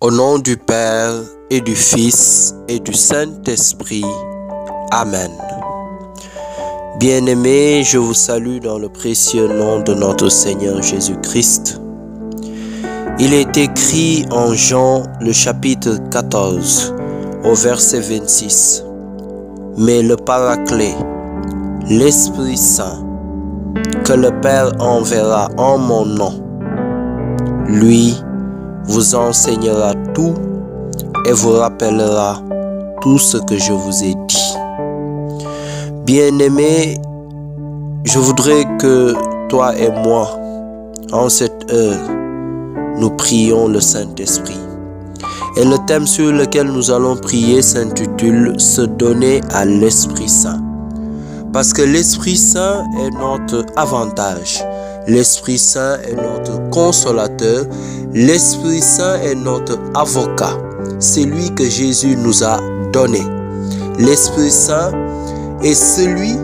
Au nom du Père et du Fils et du Saint-Esprit. Amen. Bien-aimés, je vous salue dans le précieux nom de notre Seigneur Jésus-Christ. Il est écrit en Jean le chapitre 14 au verset 26. Mais le Paraclet, l'Esprit Saint, que le Père enverra en mon nom, lui vous enseignera tout et vous rappellera tout ce que je vous ai dit. Bien-aimés, je voudrais que toi et moi, en cette heure, nous prions le Saint-Esprit. Et le thème sur lequel nous allons prier s'intitule « Se donner à l'Esprit Saint ». Parce que l'Esprit Saint est notre avantage. L'Esprit Saint est notre consolateur. L'Esprit Saint est notre avocat. C'est lui que Jésus nous a donné. L'Esprit Saint est celui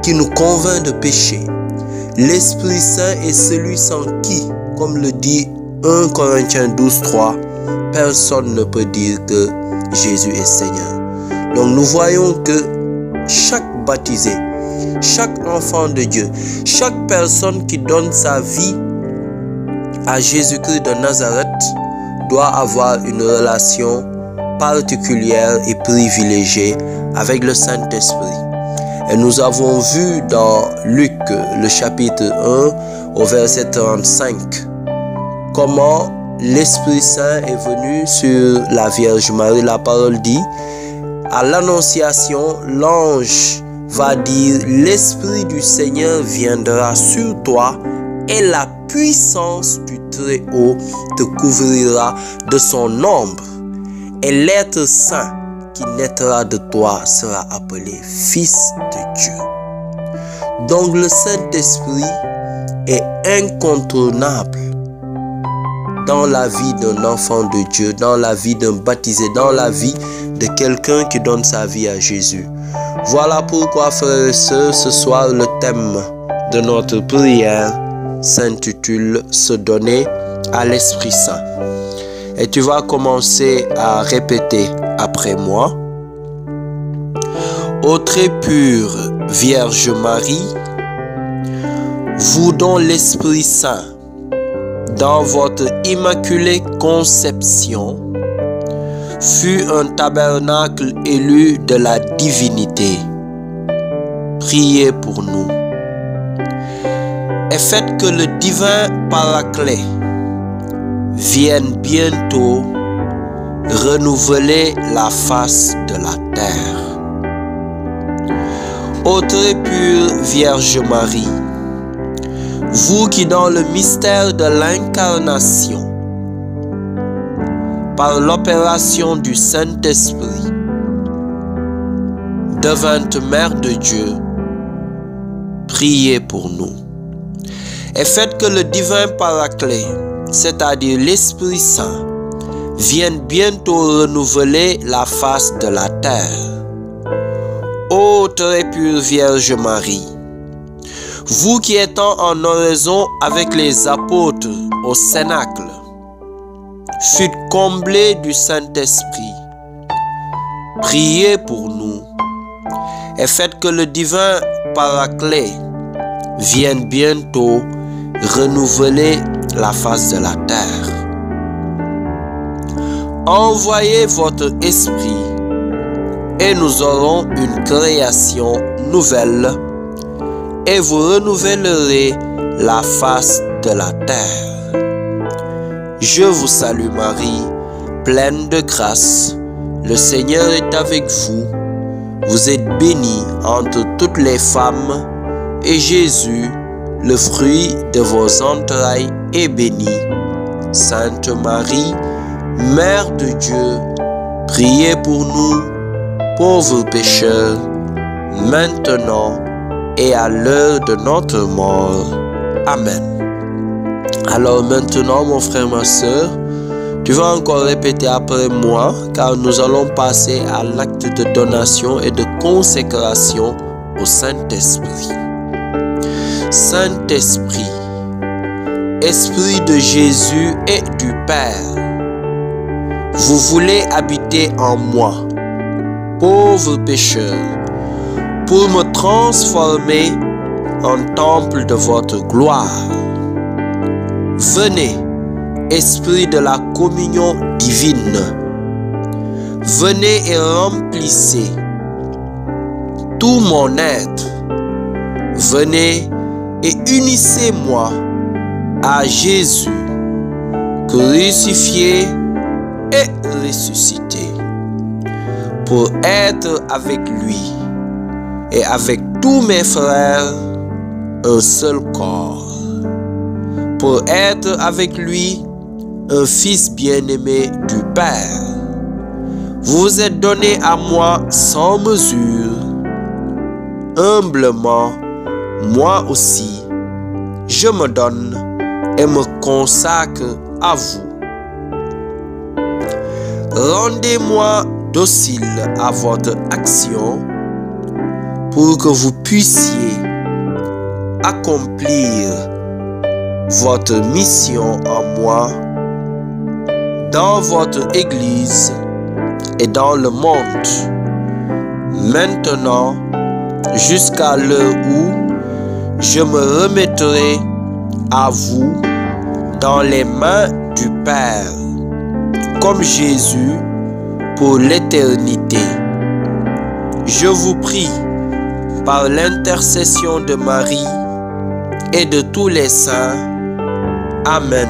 qui nous convainc de péché. L'Esprit Saint est celui sans qui, comme le dit 1 Corinthiens 12, 3, personne ne peut dire que Jésus est Seigneur. Donc nous voyons que chaque baptisé, chaque enfant de Dieu, chaque personne qui donne sa vie à Jésus-Christ de Nazareth doit avoir une relation particulière et privilégiée avec le Saint-Esprit. Et nous avons vu dans Luc le chapitre 1 au verset 35 comment l'Esprit Saint est venu sur la Vierge Marie. La parole dit, à l'Annonciation, l'ange va dire, l'Esprit du Seigneur viendra sur toi et la puissance du Très-Haut te couvrira de son ombre. Et l'être saint qui naîtra de toi sera appelé Fils de Dieu. Donc le Saint-Esprit est incontournable dans la vie d'un enfant de Dieu, dans la vie d'un baptisé, dans la vie de quelqu'un qui donne sa vie à Jésus. Voilà pourquoi, frères et sœurs, ce soir, le thème de notre prière s'intitule « Se donner à l'Esprit Saint ». Et tu vas commencer à répéter après moi. Ô très pure Vierge Marie, vous dont l'Esprit Saint, dans votre immaculée conception, fut un tabernacle élu de la divinité. Priez pour nous. Et faites que le divin Paraclet vienne bientôt renouveler la face de la terre. Ô très pure Vierge Marie, vous qui dans le mystère de l'incarnation, par l'opération du Saint-Esprit, devint Mère de Dieu, priez pour nous. Et faites que le divin Paraclet, c'est-à-dire l'Esprit Saint, vienne bientôt renouveler la face de la terre. Ô très pure Vierge Marie, vous qui étant en oraison avec les apôtres au Cénacle, fûtes comblés du Saint-Esprit, priez pour nous et faites que le divin Paraclet vienne bientôt renouveler la face de la terre. Envoyez votre esprit et nous aurons une création nouvelle et vous renouvellerez la face de la terre. Je vous salue Marie, pleine de grâce, le Seigneur est avec vous. Vous êtes bénie entre toutes les femmes et Jésus, le fruit de vos entrailles, est béni. Sainte Marie, Mère de Dieu, priez pour nous, pauvres pécheurs, maintenant et à l'heure de notre mort. Amen. Alors maintenant, mon frère, ma soeur, tu vas encore répéter après moi, car nous allons passer à l'acte de donation et de consécration au Saint-Esprit. Saint-Esprit, Esprit de Jésus et du Père, vous voulez habiter en moi, pauvre pécheur, pour me transformer en temple de votre gloire. Venez, Esprit de la communion divine, venez et remplissez tout mon être. Venez et unissez-moi à Jésus, crucifié et ressuscité, pour être avec lui et avec tous mes frères un seul corps, pour être avec lui un fils bien-aimé du Père. Vous êtes donné à moi sans mesure. Humblement, moi aussi, je me donne et me consacre à vous. Rendez-moi docile à votre action pour que vous puissiez accomplir votre mission en moi, dans votre Église et dans le monde, maintenant jusqu'à l'heure où je me remettrai à vous dans les mains du Père, comme Jésus pour l'éternité. Je vous prie, par l'intercession de Marie et de tous les saints. Amen.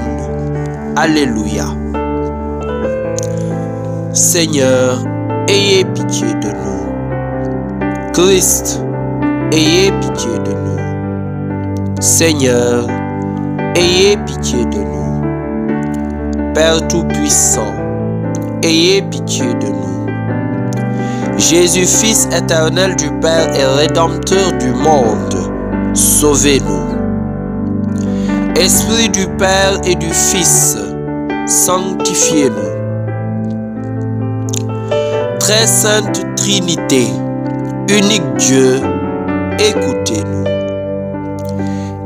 Alléluia. Seigneur, ayez pitié de nous. Christ, ayez pitié de nous. Seigneur, ayez pitié de nous. Père Tout-Puissant, ayez pitié de nous. Jésus, Fils éternel du Père et Rédempteur du monde, sauvez-nous. Esprit du Père et du Fils, sanctifiez-nous. Très sainte Trinité, unique Dieu, écoutez-nous.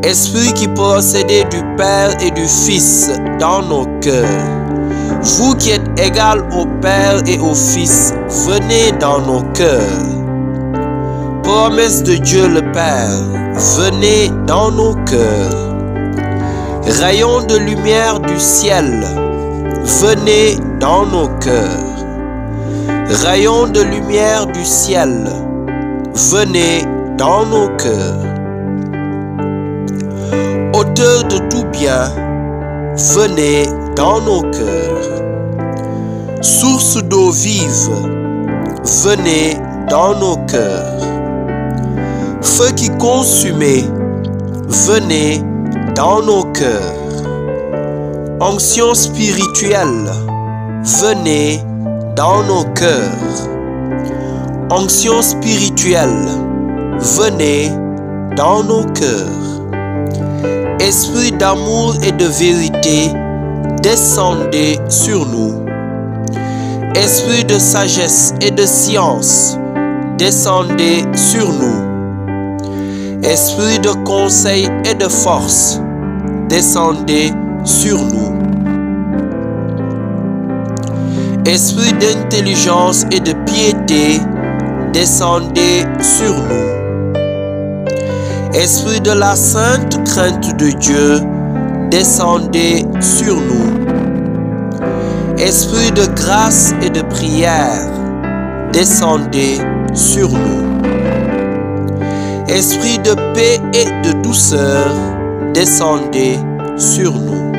Esprit qui procédez du Père et du Fils dans nos cœurs, vous qui êtes égal au Père et au Fils, venez dans nos cœurs. Promesse de Dieu le Père, venez dans nos cœurs. Rayons de lumière du ciel, venez dans nos cœurs. Rayons de lumière du ciel, venez dans nos cœurs. Auteur de tout bien, venez dans nos cœurs. Source d'eau vive, venez dans nos cœurs. Feu qui consumait, venez dans nos cœurs. Onction spirituelle, venez dans nos cœurs. Onction spirituelle, venez dans nos cœurs. Esprit d'amour et de vérité, descendez sur nous. Esprit de sagesse et de science, descendez sur nous. Esprit de conseil et de force, descendez sur nous. Esprit d'intelligence et de piété, descendez sur nous. Esprit de la sainte crainte de Dieu, descendez sur nous. Esprit de grâce et de prière, descendez sur nous. Esprit de paix et de douceur, descendez sur nous.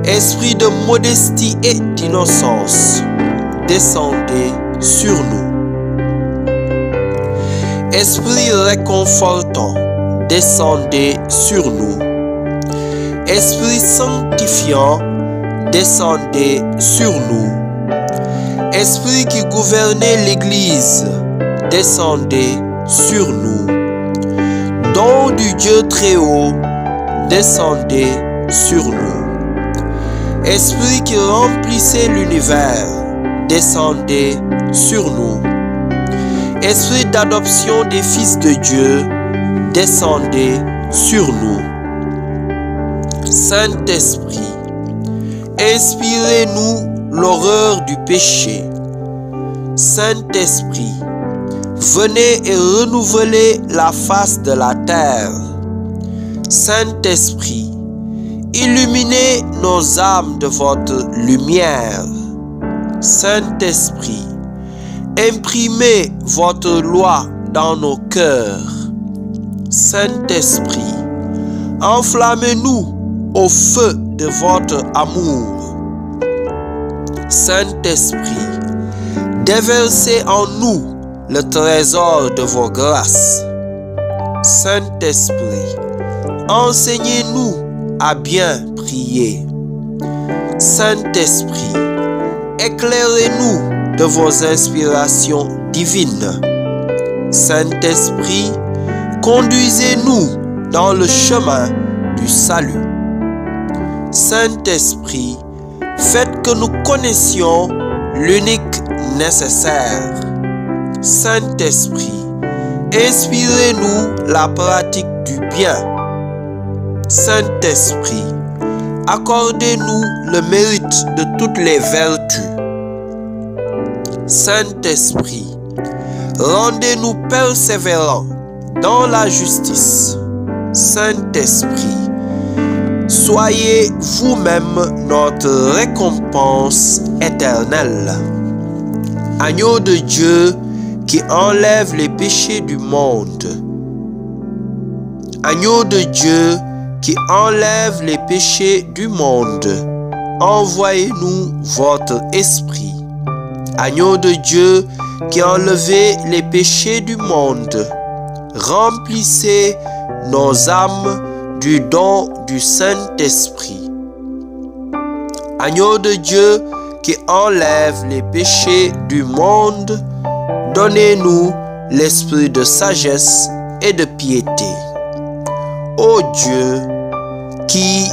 Esprit de modestie et d'innocence, descendez sur nous. Esprit réconfortant, descendez sur nous. Esprit sanctifiant, descendez sur nous. Esprit qui gouvernait l'Église, descendez sur nous. Don du Dieu très haut, descendez sur nous. Esprit qui remplissait l'univers, descendez sur nous. Esprit d'adoption des fils de Dieu, descendez sur nous. Saint-Esprit, inspirez-nous l'horreur du péché. Saint-Esprit, venez et renouvelez la face de la terre. Saint-Esprit, illuminez nos âmes de votre lumière. Saint-Esprit, imprimez votre loi dans nos cœurs. Saint-Esprit, enflammez-nous au feu de votre amour. Saint-Esprit, déversez en nous le trésor de vos grâces. Saint-Esprit, enseignez-nous à bien prier. Saint-Esprit, éclairez-nous de vos inspirations divines. Saint-Esprit, conduisez-nous dans le chemin du salut. Saint-Esprit, faites que nous connaissions l'unique nécessaire. Saint-Esprit, inspirez-nous la pratique du bien. Saint-Esprit, accordez-nous le mérite de toutes les vertus. Saint-Esprit, rendez-nous persévérants dans la justice. Saint-Esprit, soyez vous-même notre récompense éternelle. Agneau de Dieu qui enlève les péchés du monde. Agneau de Dieu qui enlève les péchés du monde, envoyez-nous votre esprit. Agneau de Dieu qui enlevez les péchés du monde, remplissez nos âmes du don du Saint-Esprit. Agneau de Dieu qui enlève les péchés du monde, donnez-nous l'esprit de sagesse et de piété. Ô Dieu, qui,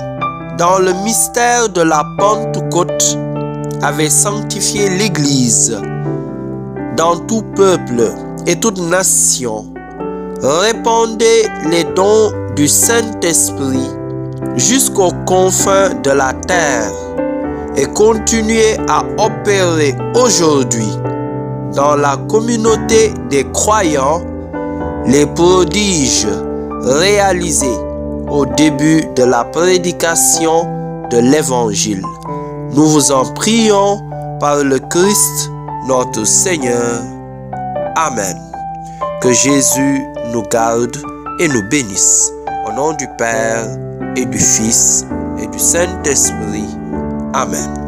dans le mystère de la Pentecôte, avait sanctifié l'Église dans tout peuple et toute nation, répandez les dons du Saint-Esprit jusqu'aux confins de la terre et continuez à opérer aujourd'hui dans la communauté des croyants les prodiges réalisés au début de la prédication de l'Évangile. Nous vous en prions par le Christ notre Seigneur. Amen. Que Jésus nous garde et nous bénisse. Au nom du Père et du Fils et du Saint-Esprit. Amen.